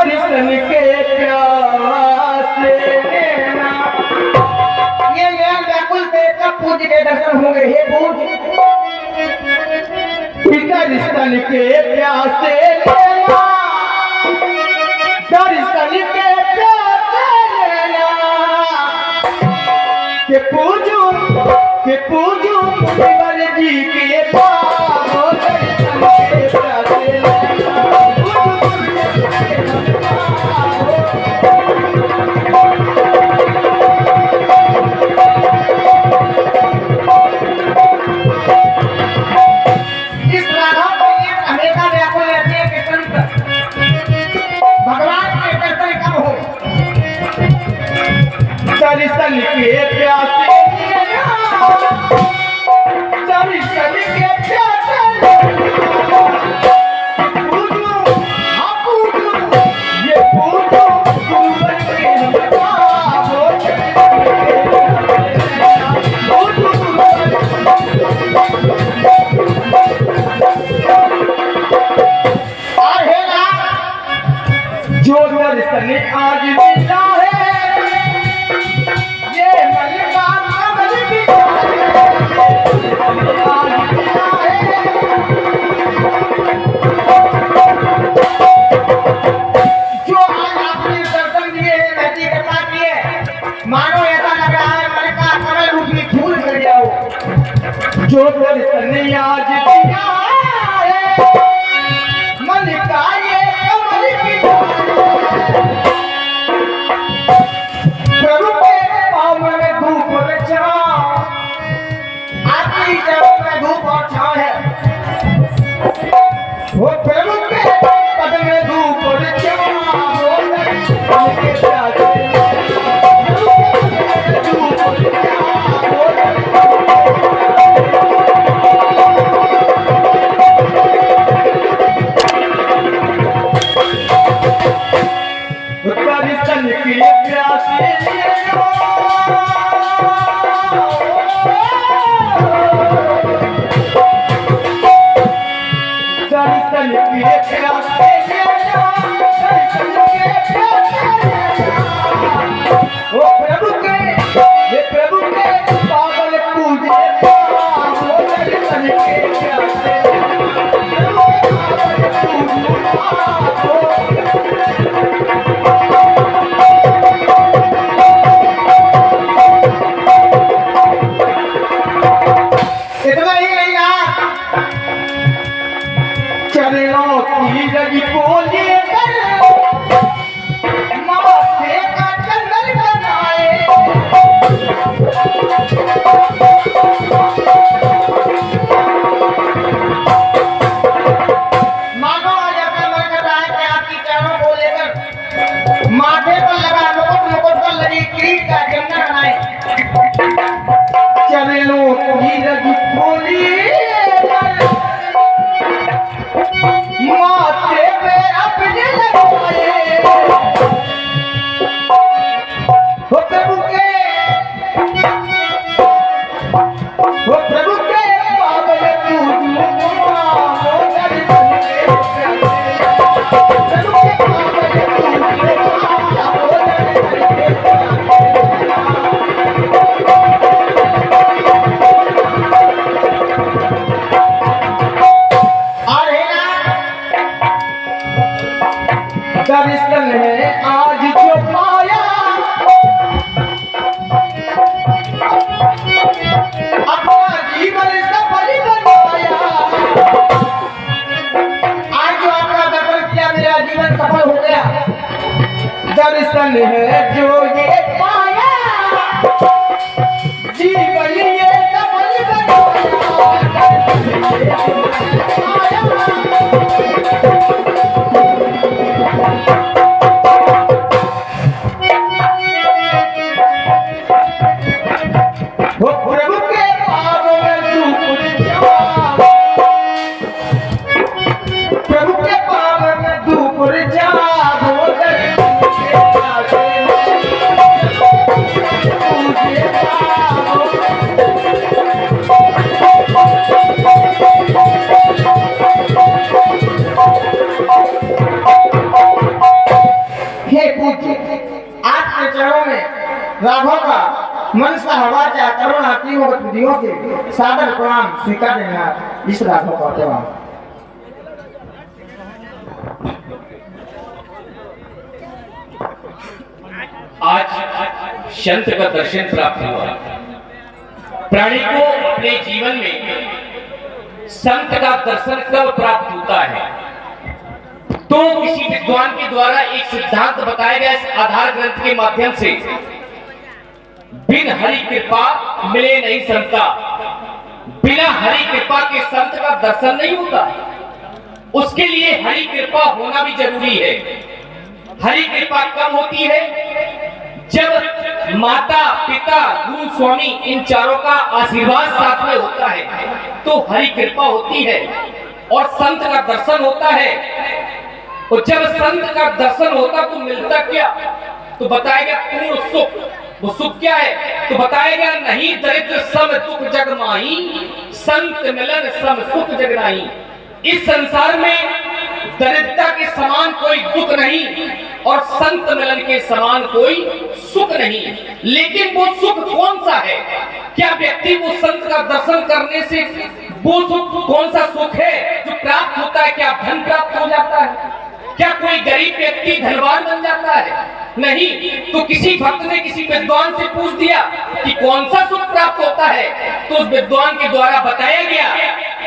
दर्शन के प्यासे नैना। ये नैन व्याकुल थे, कब पूज्य के दर्शन होंगे? हे पूज्य, दर्शन के प्यासे नैना, दर्शन के प्यासे नैना, के पूजू मुनिवर जी के पावो दर्शन के प्यासे नैना। इस राधा में एक हमेशा व्याकुल रहती है कि संत भगवान के दर्शन कब हो? दर्शन के प्यासे नैना, दर्शन के प्यासे नैना, पूजू हाँ पूजू ये पूजू गुरुवर के पावो दर्शन के प्यासे नैना। पूजू आहे ना, जो दर्शन आज मिला है, ये मलिका कमल की आज मिला है। जो आज आपने दर्शन दिए हैं, रहती कृपा की है, मानो ऐसा लग रहा है मन का कमल रूप में फूल कर गया हो। जो दर्शन आज दिया है, मन का ये कमल की प्रभु के पाँव में धूप और छाँव, आपकी चरणों में धूप और छांव है। वो प्रभु के पद में धूप और छाँव, वो दर्शन के प्यासे धूप और छाँव, वो दर्शन के प्यासे दर्शन के प्यासे दर्शन के प्यासे वो प्रभु के ये प्रभु के पागल पूजे पावो दर्शन के प्यासे प्रभु के पागल पूजे इतना ही नहीं यार, चरणों की रवि को लेकर माथे का चंदन बनाए, मानो आज ऐसा मन कर रहा है कि आपकी चरणों को लेकर माथे पर लगा मुकुट, मुकुट पर लगी किरीट का जंगल बनाए। चरणों की रवि को लेकर माथे पे अपने लगाए वो प्रभु के पागल पूजू पावो दर्शन के प्यासे प्रभु के पागल पूजू पावो दर्शन के प्यासे। और है ना, दर्शन है आज जो पाया, अपना जीवन सफल बनाया। आज जो आपका दर्शन किया, मेरा जीवन सफल हो गया। दर्शन है जो ये पाया, जीवन ये सफल बनाया। वो प्रभु के पावों में धूप जाओ, प्रभु के पावों में धूप जाओ दर्शन के प्यासे पूजे पावो। राघव का मन सा हवा जा करुणा तीनों गतिविधियों से सादर प्रणाम स्वीकार देना इस राघव का जवाब। आज संत का दर्शन प्राप्त हुआ। प्राणी को अपने जीवन में संत का दर्शन कब प्राप्त होता है? तो किसी विद्वान के द्वारा एक सिद्धांत बताया गया इस आधार ग्रंथ के माध्यम से, बिन हरि कृपा मिले नहीं संता। बिना हरि कृपा के संत का दर्शन नहीं होता, उसके लिए हरि कृपा होना भी जरूरी है। हरि कृपा कब होती है? जब माता पिता गुरु स्वामी इन चारों का आशीर्वाद साथ में होता है तो हरि कृपा होती है और संत का दर्शन होता है। और जब संत का दर्शन होता तो मिलता क्या? तो बताएगा पूर्ण सुख। वो सुख क्या है? तो बताएगा नहीं दरिद्र सम दुख जग माही, संत मिलन सम सुख जग नाही। इस संसार में दरिद्रता के समान कोई दुख नहीं और संत मिलन के समान कोई सुख नहीं। लेकिन वो सुख कौन सा है? क्या व्यक्ति को संत का दर्शन करने से वो सुख कौन सा सुख है जो प्राप्त होता है? क्या धन प्राप्त हो जाता है? क्या कोई गरीब व्यक्ति धनवान बन जाता है? नहीं। तो किसी भक्त ने किसी विद्वान से पूछ दिया कि कौन सा सुख प्राप्त होता है, तो उस विद्वान के द्वारा बताया गया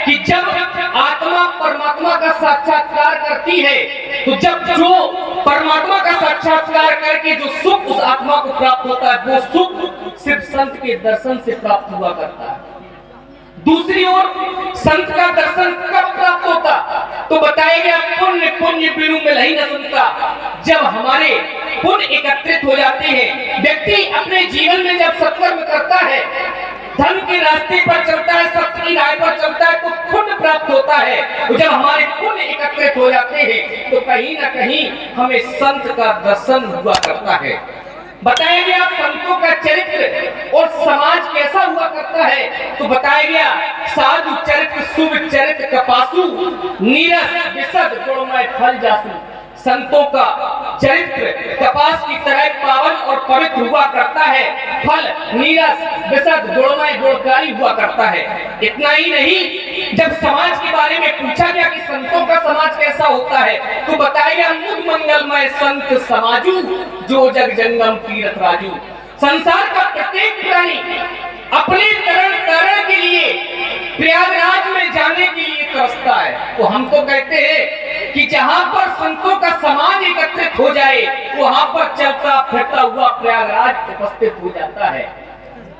कि जब आत्मा परमात्मा का साक्षात्कार करती है, तो जब जो परमात्मा का साक्षात्कार करके जो सुख उस आत्मा को प्राप्त होता है, वो सुख सिर्फ संत के दर्शन से प्राप्त हुआ करता है। दूसरी ओर संत का दर्शन कब प्राप्त होता? तो बताया गया पुण्य पुण्य बिनु मिलहि न सुनता। जब हमारे पुण्य एकत्रित हो जाते हैं, व्यक्ति अपने जीवन में जब सत्कर्म करता है, धर्म के रास्ते पर चलता है, सत्य की राह पर चलता है, तो पुण्य प्राप्त होता है। जब हमारे पुण्य एकत्रित हो जाते हैं तो कहीं ना कहीं हमें संत का दर्शन हुआ करता है। बताया गया संतों का चरित्र और समाज कैसा हुआ करता है, तो बताया गया साधु चरित्र सुविचरित्र कपासु, नीरस विशद गुणमय फल जासु। संतों का चरित्र कपास की तरह पावन और पवित्र हुआ करता है, फल नीरस विशद गुणमय गुणकारी हुआ करता है। इतना ही नहीं, जब समाज के बारे में पूछा गया कि संतों का समाज कैसा होता है, तो बताया गया मुद मंगलमय संत समाजू, जो जग जंगम तीरथ राजू। संसार का प्रत्येक प्राणी अपने तरण के लिए प्रयागराज में जाने के लिए तरसता है। तो हम तो कहते हैं कि जहां पर संतों का समाज एकत्रित हो जाए, वहां पर चलता फिरता हुआ प्रयागराज उपस्थित हो जाता है।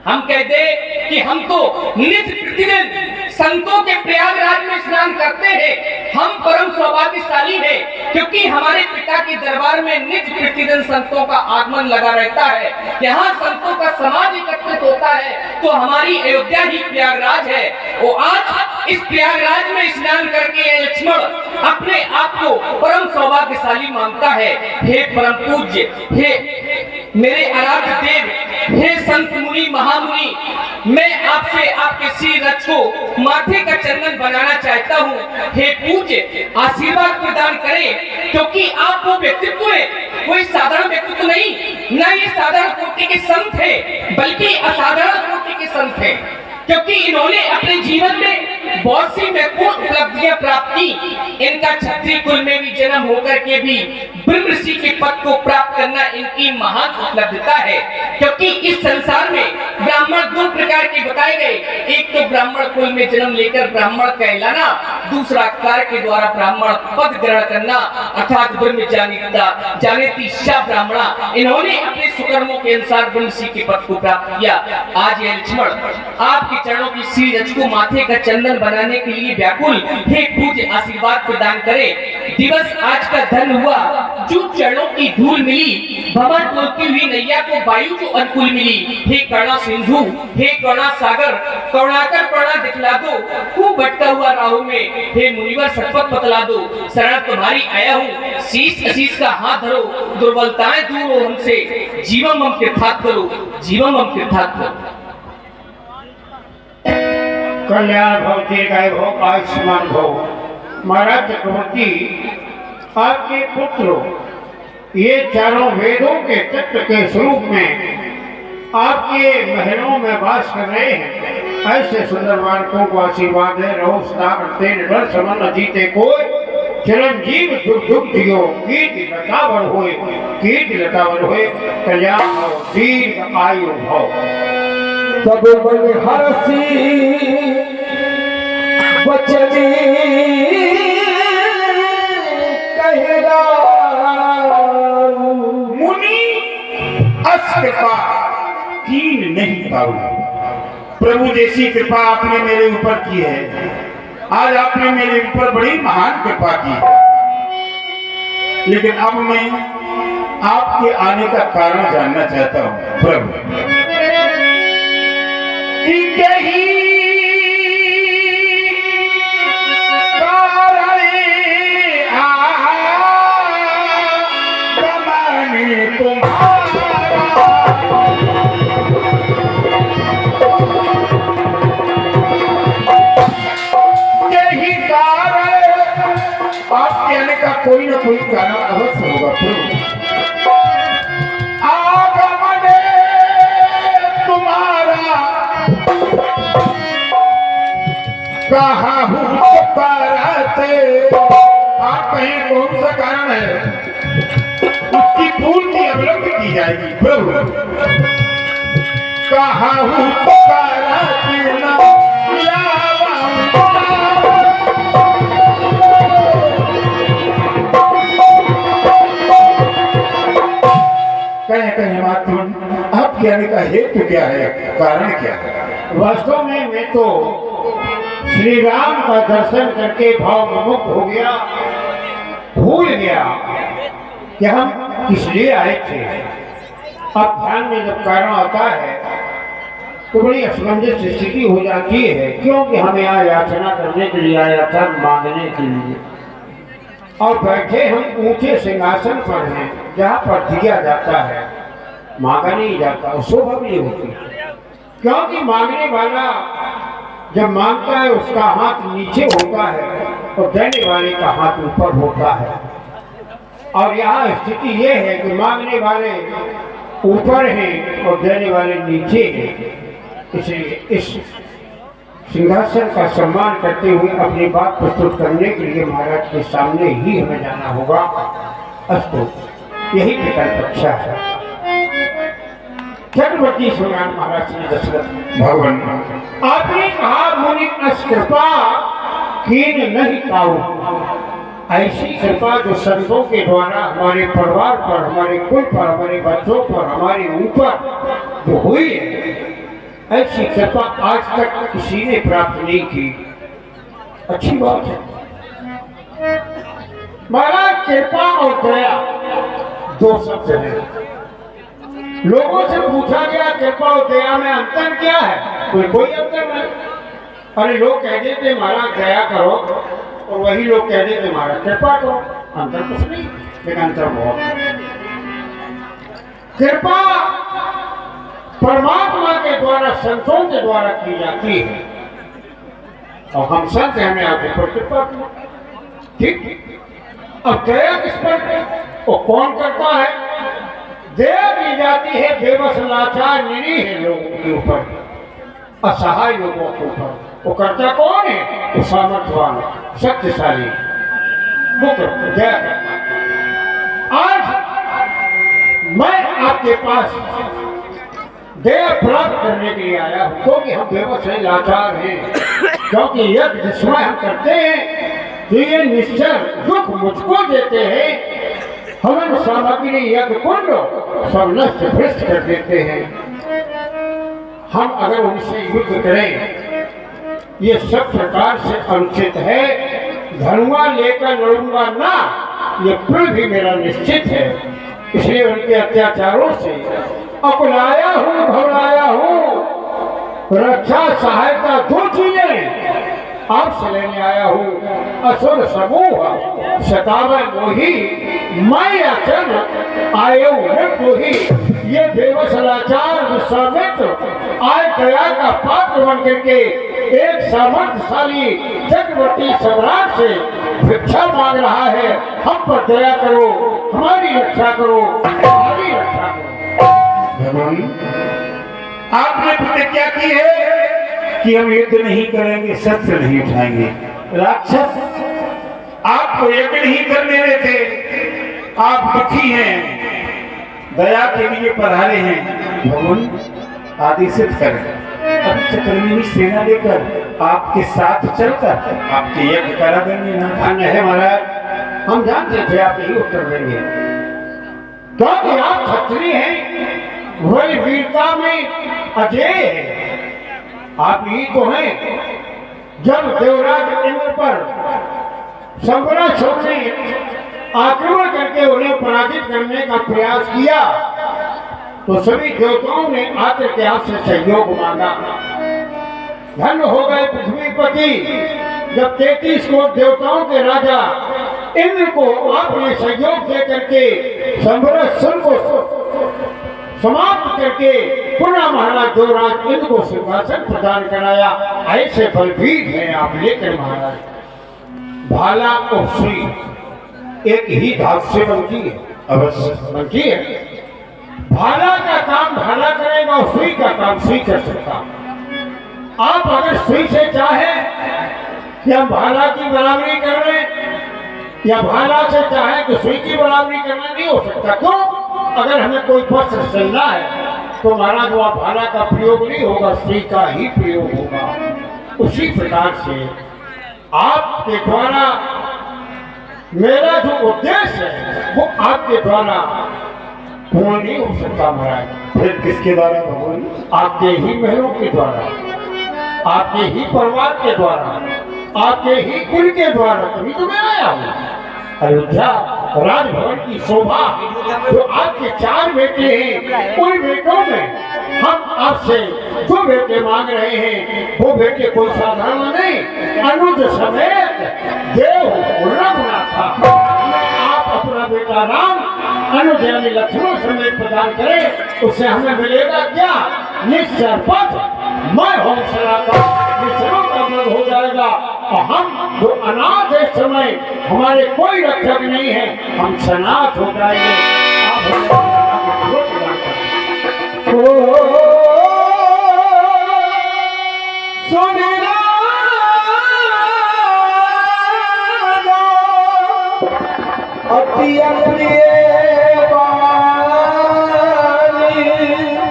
हम कहते कि हम तो नित्य प्रतिदिन संतों के प्रयागराज में स्नान करते हैं, हम परम सौभाग्यशाली हैं, क्योंकि हमारे पिता के दरबार में नित्य प्रतिदिन संतों का आगमन लगा रहता है। यहाँ संतों का समाज एकत्रित होता है, तो हमारी अयोध्या ही प्रयागराज है। और आज इस प्रयागराज में स्नान करके लक्ष्मण अपने आप को परम सौभाग्यशाली मानता है। हे परम पूज्य, हे मेरे आराध्य देव, हे संत मुनि महामुनि, मैं आपसे आपके सिर रथ को माथे का चंदन बनाना चाहता हूँ। हे पूज्य, आशीर्वाद प्रदान करें, क्योंकि आप वो व्यक्तित्व है, कोई साधारण व्यक्तित्व नहीं, न ये साधारण कोटि के संत है, बल्कि असाधारण कोटि के संत है। क्योंकि इन्होंने अपने जीवन में बहुत सी महत्वपूर्ण उपलब्धियां प्राप्त की। इनका क्षत्रिय कुल में भी जन्म होकर के भी ब्रह्म ऋषि के पद को प्राप्त करना इनकी महान उपलब्धता है। क्योंकि इस संसार में ब्राह्मण दो प्रकार के बताए गए, एक तो ब्राह्मण कुल में जन्म लेकर ब्राह्मण कहलाना, दूसरा कार्य के द्वारा ब्राह्मण पद ग्रहण करना, अर्थात ब्रह्म जानेती ब्राह्मणा। इन्होंने अपने सुकर्मों के अनुसार ब्रह्म ऋषि के पद को प्राप्त किया। आज ये लक्ष्मण आपके चरणों की श्री रज को माथे का चंदन बनाने के लिए व्याकुल, हे पूज्य आशीर्वाद प्रदान करें। दिवस आज का धन हुआ, जो चरणों की धूल मिली, भवन बोलती हुई नैया को वायु जो अनुकूल मिली। हे करुणा सिंधु, हे करुणा सागर, करुणाकर करुणा दिखला दो, खूब भटका हुआ राहु में, हे मुनिवर सतपथ बतला दो। शरण तुम्हारी आया हूँ, शीश आशीष का हाथ धरो, दुर्बलताएं दूर हो हमसे, जीवन मम कृतार्थ करो, जीवन मम कृतार्थ करो। कल्याण भव, दीर्घायु भव, आयुष्मान भव। महाराज चक्रवर्ती, आपके पुत्र ये चारों वेदों के तत्व के स्वरूप में आपके महलों में वास कर रहे हैं। ऐसे सुंदर बालकों को आशीर्वाद है, रहो सदा करते निडर समन न जीते कोई, चिरंजीव दुख दुख जियो, कीर्ति लतावर होए, कीर्ति लतावर होए, कल्याण हो दीर्घ आयु भव। तब मन हरसी बचनी कहरा मुनि अस कृपा कीन नहीं पाऊ। प्रभु जैसी कृपा आपने मेरे ऊपर की है। आज आपने मेरे ऊपर बड़ी महान कृपा की, लेकिन अब मैं आपके आने का कारण जानना चाहता हूं प्रभु। कि कहीं कारण गमने तुम्हारा, आपके आने का कोई ना कोई कारण अवश्य होगा प्रभु। आगमने तुम्हारा कहा हूँ पुकारते, आप कहीं कौन सा कारण है, उसकी पूर्ति अवलंबित की जाएगी प्रभु। कहा हूँ पुकारते ना कहीं कहीं महात्मा आपके आने का हेतु क्या है, कारण क्या है? वास्तव में मैं तो श्री राम का दर्शन करके भाव विमुक्त हो गया, भूल गया कि हम किस लिए आए थे। अब ध्यान में जब कारण आता है तो बड़ी असमंजस स्थिति हो जाती है, क्योंकि हम यहाँ याचना करने के लिए आया था, मांगने के लिए, और बैठे हम ऊंचे सिंहासन पर हैं जहाँ पर दिया जाता है, मांगा नहीं जाता और शोभा भी नहीं होती। क्योंकि मांगने वाला जब मांगता है उसका हाथ नीचे होता है और देने वाले का हाथ ऊपर होता है। और यहाँ स्थिति ये है कि मांगने वाले ऊपर हैं और देने वाले नीचे हैं। इसलिए इस सिंहासन का सम्मान करते हुए अपनी बात प्रस्तुत करने के लिए महाराज के सामने ही हमें जाना होगा। अस्तु, यही विकल्प अच्छा है। चक्रवर्ती सम्राट महाराज श्री दशरथ भगवान, आपने कहा मुनि अस कृपा कीन नहीं पाऊ। ऐसी कृपा जो संतों के द्वारा हमारे परिवार पर, हमारे कुल पर, हमारे बच्चों पर, हमारे ऊपर जो हुई है, ऐसी कृपा आज तक किसी ने प्राप्त नहीं की। अच्छी बात है महाराज। कृपा और दया दो शब्द हैं। लोगों से पूछा गया कृपा और दया में अंतर क्या है, कोई अंतर नहीं। अरे लोग कह देते महाराज दया करो और वही लोग कह देते महाराज कृपा करो, अंतर कुछ नहीं, लेकिन अंतर बहुत है। कृपा परमात्मा के द्वारा, संतों के द्वारा की जाती है और हम संत हमें आपके पर कृपा की। ठीक, अब दया किस पर, वो कौन करता है? दया की जाती है बेबस लाचार निरीह लोगों के ऊपर, असहाय लोगों के ऊपर। वो करता कौन है? वो सामर्थ्यवान, शक्तिशाली, वो दया करता। आज मैं आपके पास दया प्राप्त करने के लिए आया हूं, क्योंकि हम बेबस हैं, लाचार हैं। क्योंकि यज्ञ जिसमें हम करते हैं तो ये निश्चय दुख मुझको देते हैं। हवन सामग्री यज्ञ कुंड सब नष्ट भ्रष्ट कर देते हैं। हम अगर उनसे युद्ध करें, ये सब प्रकार से अनुचित है। धनुआ लेकर लड़ूंगा ना, ये फिर भी मेरा निश्चित है। इसलिए उनके अत्याचारों से अकुलाया हूँ, घबराया हूँ। रक्षा सहायता दो चीजें आपसे लेने आया हूँ। असुर समूह सतावे मोही, मैं अचन आयो मोही। ये बेबस लाचार विश्वामित्र आज दया का पात्र बन करके एक सामर्थ्यशाली चक्रवर्ती सम्राट से भिक्षा मांग रहा है। हम पर दया करो, हमारी रक्षा करो, हमारी रक्षा करो। भगवान आपने प्रतिज्ञा की है कि हम युद्ध नहीं करेंगे, शस्त्र नहीं उठाएंगे। राक्षस आपको यज्ञ नहीं करने देते, आप दुखी हैं, दया के लिए पधारे हैं। भगवान आदेशित करें, अब चक्रव्यूही सेना लेकर आपके साथ चलकर आपके यज्ञ करा देंगे ना। धन्य है महाराज, हम जानते थे आप यही उत्तर देंगे, क्योंकि आप क्षत्रिय हैं, वही वीरता में अजय है। आप ही तो हैं जब देवराज इंद्र पर संवरासुर ने आक्रमण करके उन्हें पराजित करने का प्रयास किया तो सभी देवताओं ने आकर के आपसे सहयोग मांगा। धन्य हो गए पृथ्वीपति जब 33 कोट देवताओं के राजा इंद्र को आपने सहयोग दे करके संवरासुर को समाप्त करके पुनः महाराज देवराज इंद्र को सिंहासन प्रदान कराया। ऐसे बलवीर हैं आप। लेकर महाराज भाला और सुई एक ही धात से बनती है, अवश्य बनती है। भाला का काम भाला करेगा और सुई का काम सुई कर सकता। आप अगर सुई से चाहे कि हम भाला की बराबरी कर रहे या भाला से चाहे कि सुई की बराबरी करना नहीं हो सकता। क्यों? अगर हमें कोई वस्त्र सिलना है तो महाराज वह भाला का प्रयोग नहीं होगा, सुई का ही प्रयोग होगा। उसी प्रकार से आपके द्वारा मेरा जो उद्देश्य है वो आपके द्वारा पूर्ण नहीं हो सकता महाराज। फिर किसके द्वारा भगवान? आपके ही महलों के द्वारा, आपके ही परिवार के द्वारा, आपके ही कुल के द्वारा। तभी तो मैं आया हूँ। अयोध्या राजभवन की शोभा जो आपके 4 बेटे हैं, उन बेटों में हम आपसे जो बेटे मांग रहे हैं वो बेटे कोई साधारण नहीं, अनुज समेत देव रघुनाथ था। आप अपना बेटा राम अनुज यानी लक्ष्मण समेत प्रदान करें, उससे हमें मिलेगा क्या? निश्चय पथ मैं हौसला का निश्चयों का मद हो जाएगा। और हम जो अनाथ है समय हमारे कोई रक्षक नहीं है, हम सनाथ हो जाएंगे।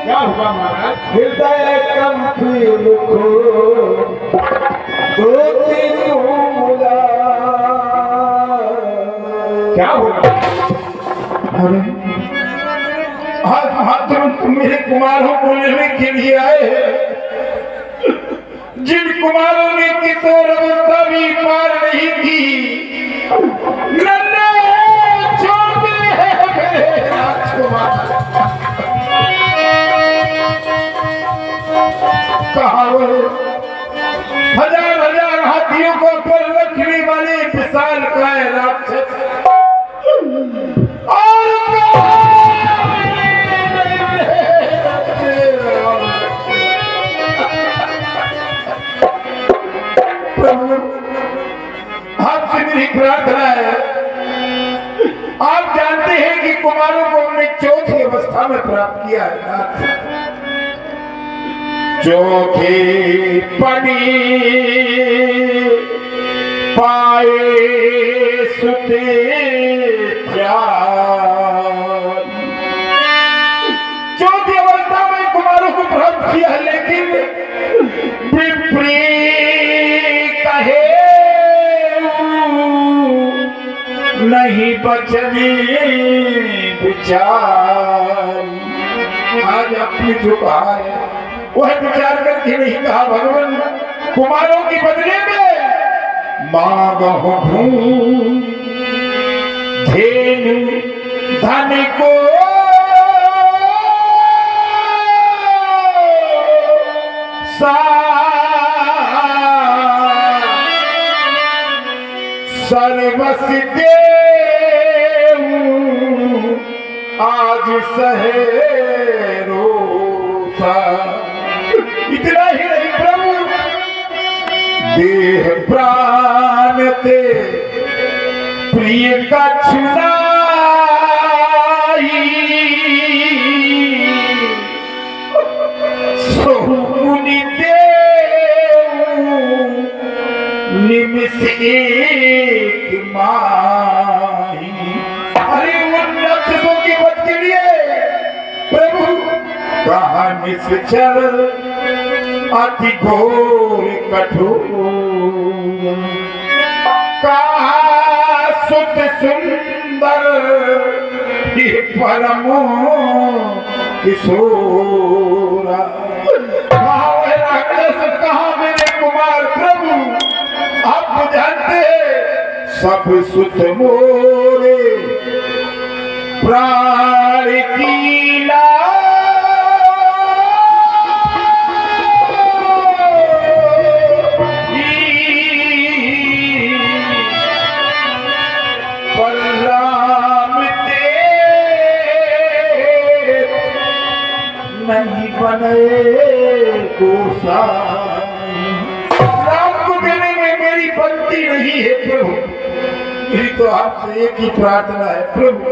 क्या हुआ महाराज? हृदय कंपित क्या हुआ? अरे आज महातुरंत मेरे कुमारों को लेने के लिए आए हैं, जिन कुमारों ने किशोर अवस्था भी पार नहीं की, नन्हे छोटे हैं मेरे राजकुमार। हजार हजार हाथियों को पर रखने वाले विशाल काय राक्षस आपसे मेरी प्रार्थना है, आप जानते हैं कि कुमारों को हमने चौथी अवस्था में प्राप्त किया है। चौथी पनी पाए सुते चौथी अवस्था में कुमारों को प्राप्त किया, लेकिन विप्री कहे नहीं बचने विचार। आज अपनी जो कहा है वह विचार करके नहीं कहा। भगवान कुमारों के बदले में मांगो धेनु धन को सर्वस देऊ आज सहेरो सा। इतना ही नहीं प्रभु, देह प्राण ते प्रिय का छुड़ाई, निश्चर अति घोर कठोर कहा सुत सुंदर ये परमो किशोरा। कहा वह राक्षस, कहा मेरे कुमार प्रभु, आप जानते हैं सब सुत मोरे प्राण की नहीं बने राम को देने में मेरी बनती नहीं है प्रभु। मेरी तो आपसे एक ही प्रार्थना है प्रभु।